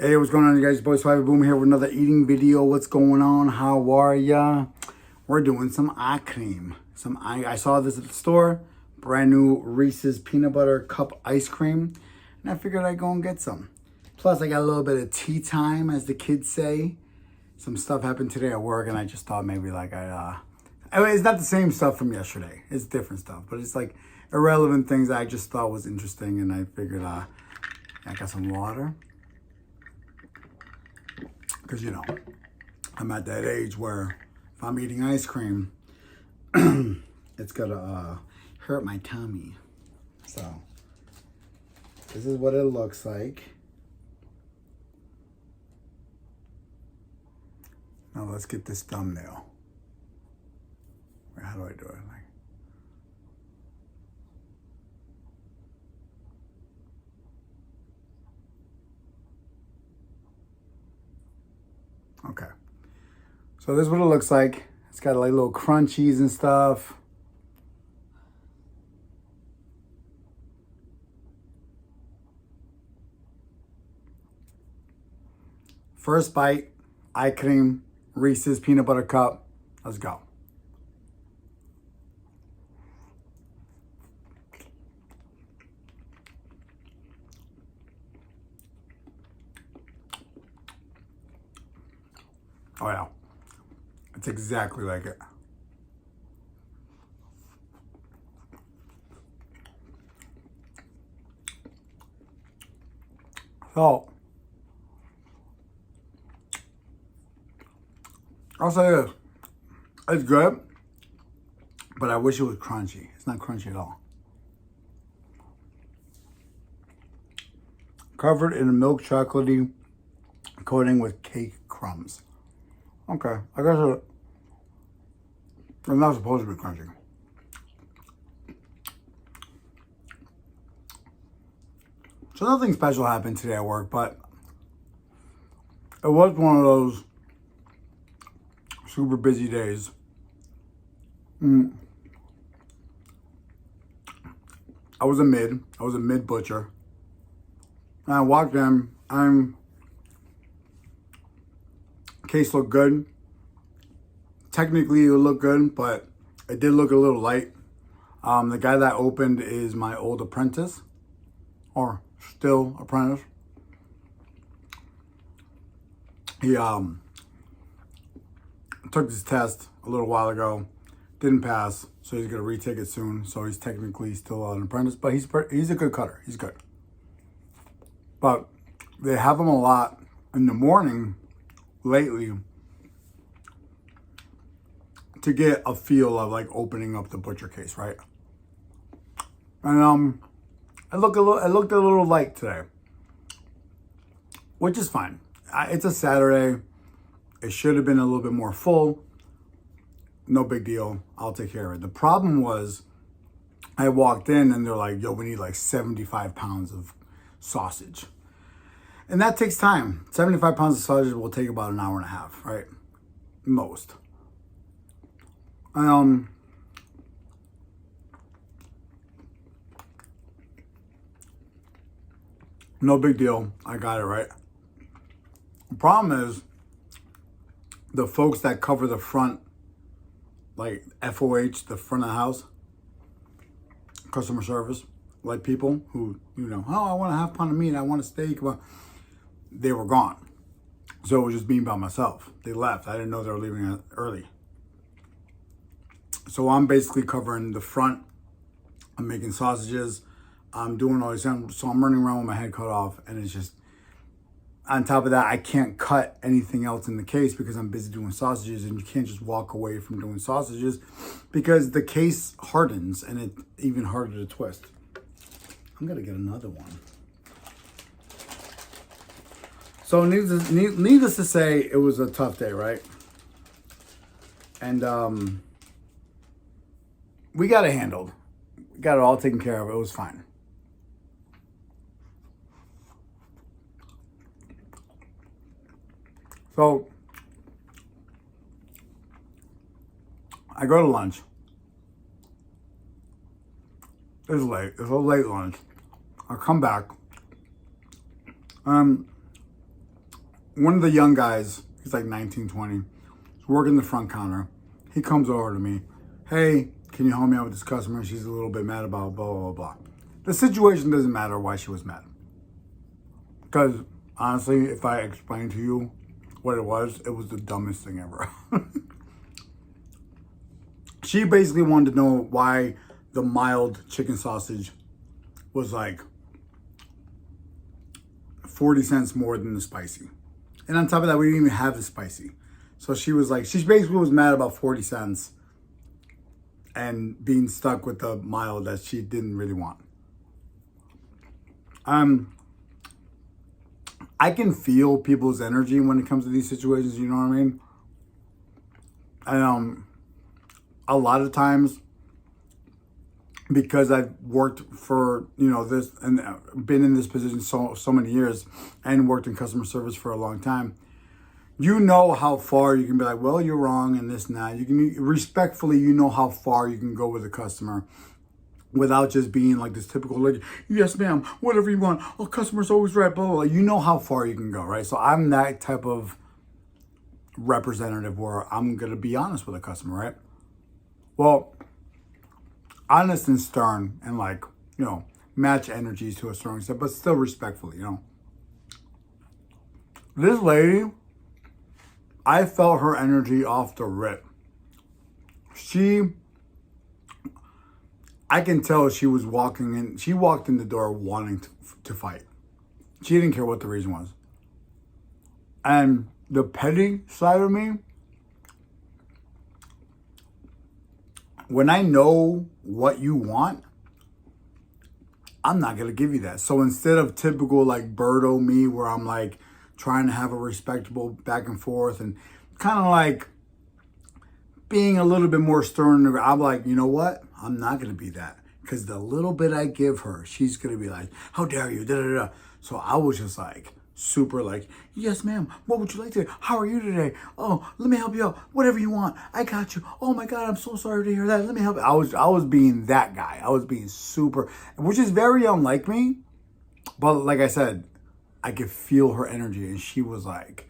Hey, what's going on, you guys? Boys, Five Boom here with another eating video. What's going on? How are ya? We're doing some eye cream. I saw this at the store. Brand new Reese's peanut butter cup ice cream. And I figured I'd go and get some. Plus, I got a little bit of tea time, as the kids say. Some stuff happened today at work, and I just thought maybe like it's not the same stuff from yesterday. It's different stuff, but it's like irrelevant things that I just thought was interesting, and I figured I got some water. Because, you know, I'm at that age where if I'm eating ice cream, it's going to hurt my tummy. So, this is what it looks like. Now, let's get this thumbnail. Wait, how do I do it? Okay, so this is what it looks like. It's got like little crunchies and stuff. First bite, eye cream, Reese's peanut butter cup. Let's go. Oh yeah, it's exactly like it. So, I'll say this, it's good, but I wish it was crunchy. It's not crunchy at all. Covered in a milk chocolatey coating with cake crumbs. Okay, I guess it's not supposed to be crunchy. So nothing special happened today at work, but it was one of those super busy days. I was a mid butcher. And I walked in, case looked good. Technically, it looked good, but it did look a little light. The guy that opened is my old apprentice, or still apprentice. He took this test a little while ago, didn't pass, so he's gonna retake it soon. So he's technically still an apprentice, but he's a good cutter. He's good. But they have him a lot in the morning lately to get a feel of like opening up the butcher case, right? And it looked a little light today, which is fine. It's a Saturday. It should have been a little bit more full. No big deal. I'll take care of it. The problem was I walked in and they're like, yo, we need like 75 pounds of sausage. And that takes time. 75 pounds of sausage will take about an hour and a half, right? Most. No big deal. I got it, right? The problem is the folks that cover the front, like FOH, the front of the house, customer service, like people who, you know, oh, I want a half pound of meat, I want a steak. Well, they were gone. So it was just me by myself. They left. I didn't know they were leaving early. So I'm basically covering the front. I'm making sausages. I'm doing all this. So I'm running around with my head cut off. And it's just, on top of that, I can't cut anything else in the case because I'm busy doing sausages. And you can't just walk away from doing sausages because the case hardens and it's even harder to twist. I'm going to get another one. So needless to say, it was a tough day, right? And we got it handled. We got it all taken care of. It was fine. So I go to lunch. It's late. It's a late lunch. I come back. one of the young guys, he's like 19, 20, he's working the front counter. He comes over to me. Hey, can you help me out with this customer? She's a little bit mad about blah, blah, blah. The situation doesn't matter why she was mad. Because honestly, if I explain to you what it was the dumbest thing ever. She basically wanted to know why the mild chicken sausage was like 40 cents more than the spicy. And on top of that, we didn't even have the spicy. So she was like, she basically was mad about 40 cents and being stuck with the mild that she didn't really want. I can feel people's energy when it comes to these situations, you know what I mean? And a lot of times, because I've worked for, this and been in this position so many years and worked in customer service for a long time, you know how far you can be like, well, you're wrong and this and that. You can respectfully, you know how far you can go with a customer without just being like this typical, like, yes, ma'am, whatever you want. Oh, customer's always right, blah, blah, blah. You know how far you can go, right? So I'm that type of representative where I'm going to be honest with a customer, right? Well, honest and stern and like, match energies to a certain extent, but still respectfully, This lady, I felt her energy off the rip. I can tell she was walking in. She walked in the door wanting to fight. She didn't care what the reason was. And the petty side of me, when I know what you want, I'm not going to give you that. So instead of typical like Birdo me where I'm like trying to have a respectable back and forth and kind of like being a little bit more stern, I'm like, you know what? I'm not going to be that. Because the little bit I give her, she's going to be like, how dare you? Da, da, da. So I was just like, super like, yes, ma'am. What would you like today? How are you today? Oh, let me help you out. Whatever you want. I got you. Oh my God, I'm so sorry to hear that. Let me help you. I was being that guy. I was being super, which is very unlike me. But like I said, I could feel her energy. And she was like,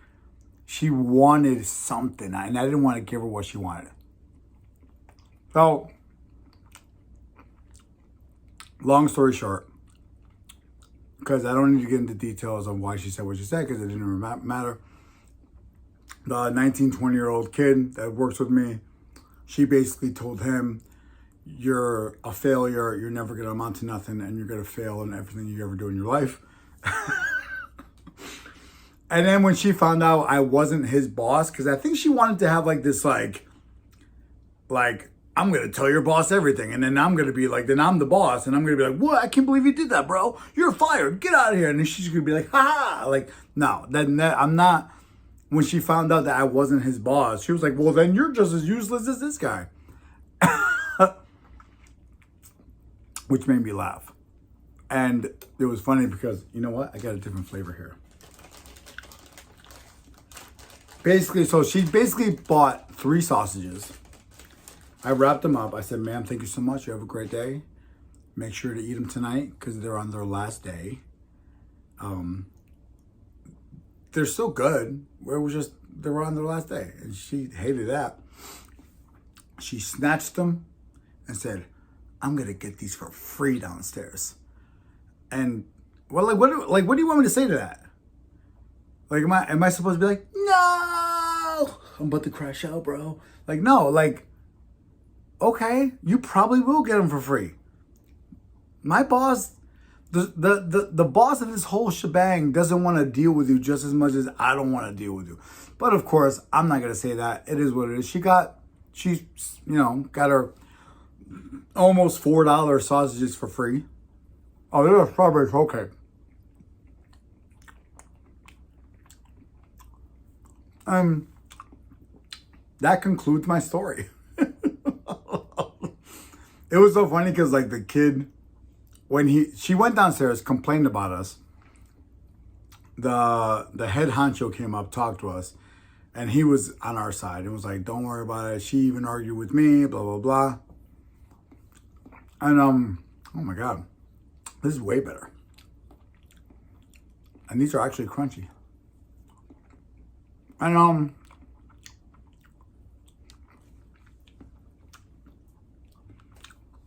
she wanted something. And I didn't want to give her what she wanted. So, long story short, because I don't need to get into details on why she said what she said, because it didn't really matter. The 19, 20-year-old kid that works with me, she basically told him, you're a failure, you're never going to amount to nothing, and you're going to fail in everything you ever do in your life. And then when she found out I wasn't his boss, because I think she wanted to have like this like, I'm going to tell your boss everything. And then I'm going to be like, then I'm the boss. And I'm going to be like, what? I can't believe you did that, bro. You're fired. Get out of here. And then she's going to be like, ha ha. Like, no, I'm not. When she found out that I wasn't his boss, she was like, well, then you're just as useless as this guy. Which made me laugh. And it was funny because, you know what? I got a different flavor here. Basically, so she basically bought 3 sausages. I wrapped them up. I said, ma'am, thank you so much. You have a great day. Make sure to eat them tonight because they're on their last day. They're still good. They were on their last day. And she hated that. She snatched them and said, I'm going to get these for free downstairs. And, well, what do you want me to say to that? Like, am I supposed to be like, no, I'm about to crash out, bro. Like, no, like, okay, you probably will get them for free. My boss, the boss of this whole shebang doesn't want to deal with you just as much as I don't want to deal with you. But of course, I'm not going to say that. It is what it is. She got her almost $4 sausages for free. Oh, they're a strawberry shortcake. That concludes my story. It was so funny because like the kid, when she went downstairs, complained about us. The head honcho came up, talked to us, and he was on our side. It was like, don't worry about it. She even argued with me, blah, blah, blah. And oh my God, this is way better. And these are actually crunchy. And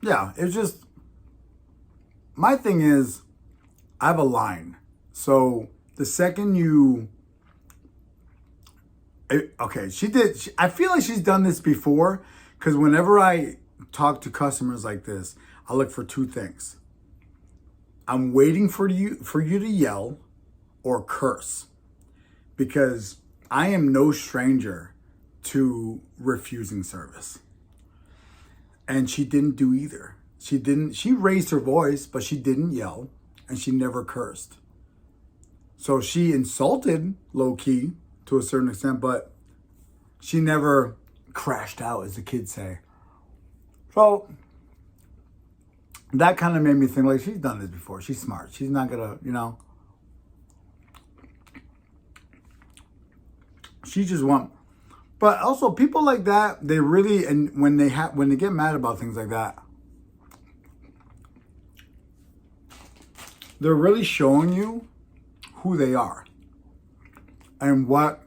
yeah, it's just, my thing is, I have a line. So the second you, okay, I feel like she's done this before, because whenever I talk to customers like this, I look for two things. I'm waiting for you to yell or curse, because I am no stranger to refusing service. And she didn't do either. She raised her voice, but she didn't yell, and she never cursed. So she insulted low-key to a certain extent, but she never crashed out, as the kids say. So that kind of made me think, like, she's done this before. She's smart. She's not gonna, she just want. But also, people like that, they really, and when they get mad about things like that, they're really showing you who they are and what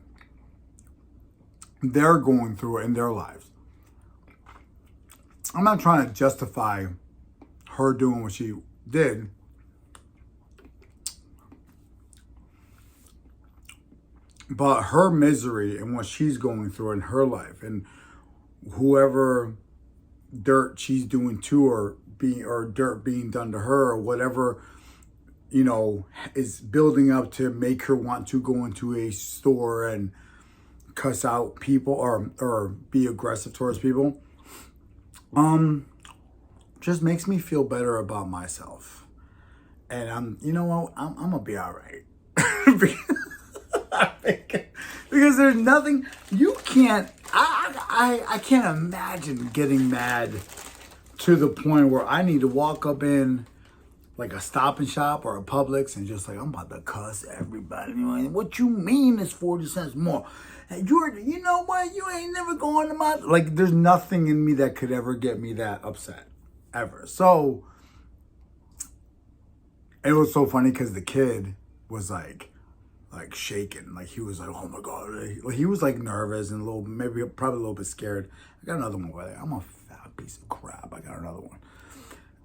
they're going through in their lives. I'm not trying to justify her doing what she did, but her misery and what she's going through in her life, and whoever dirt she's doing to her, dirt being done to her, or whatever, is building up to make her want to go into a store and cuss out people or be aggressive towards people, just makes me feel better about myself. And you know what? I'm gonna be all right. Because there's nothing you can't. I can't imagine getting mad to the point where I need to walk up in like a Stop and Shop or a Publix and just like, I'm about to cuss everybody. What you mean is 40 cents more? You know what? You ain't never going to my... Like, there's nothing in me that could ever get me that upset. Ever. So, it was so funny because the kid was like shaking. Like, he was like, oh my God. Like, he was like nervous and probably a little bit scared. I got another one over there. I'm a fat piece of crap. I got another one.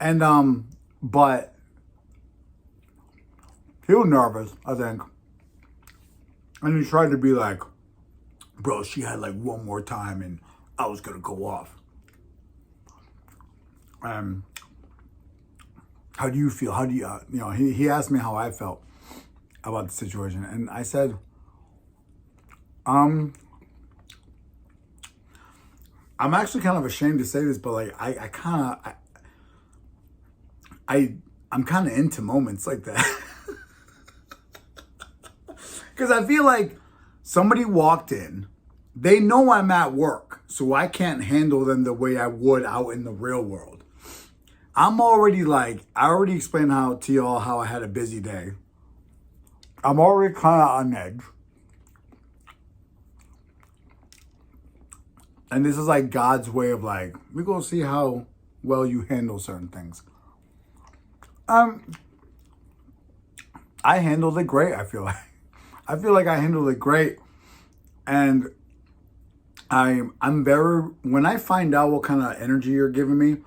And, but he was nervous, I think. And he tried to be like, bro, she had like one more time and I was going to go off. How do you feel? How do you, he asked me how I felt about the situation. And I said, I'm actually kind of ashamed to say this, but like, I'm kind of into moments like that. Because I feel like somebody walked in, they know I'm at work, so I can't handle them the way I would out in the real world. I already explained to y'all how I had a busy day. I'm already kind of on edge. And this is like God's way of like, we're going to see how well you handle certain things. I handled it great, I feel like. I feel like I handled it great. And when I find out what kind of energy you're giving me,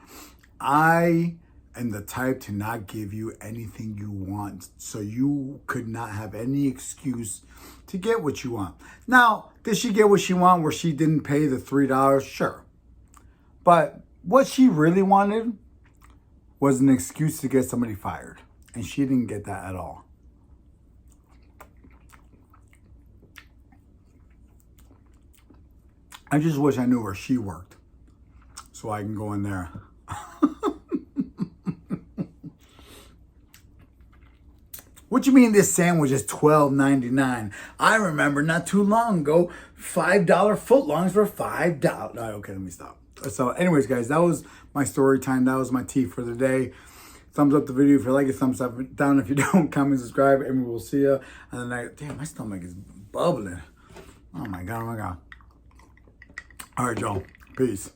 I am the type to not give you anything you want. So you could not have any excuse to get what you want. Now, did she get what she wanted where she didn't pay the $3? Sure. But what she really wanted was an excuse to get somebody fired. And she didn't get that at all. I just wish I knew where she worked so I can go in there. What you mean this sandwich is $12.99? I remember not too long ago, $5 footlongs were $5. Okay, let me stop. So anyways, guys, that was my story time. That was my tea for the day. Thumbs up the video if you like it. Thumbs up down if you don't. Comment, subscribe, and we will see you on the night. Damn, my stomach is bubbling. Oh my God, oh my God. All right, y'all. Peace.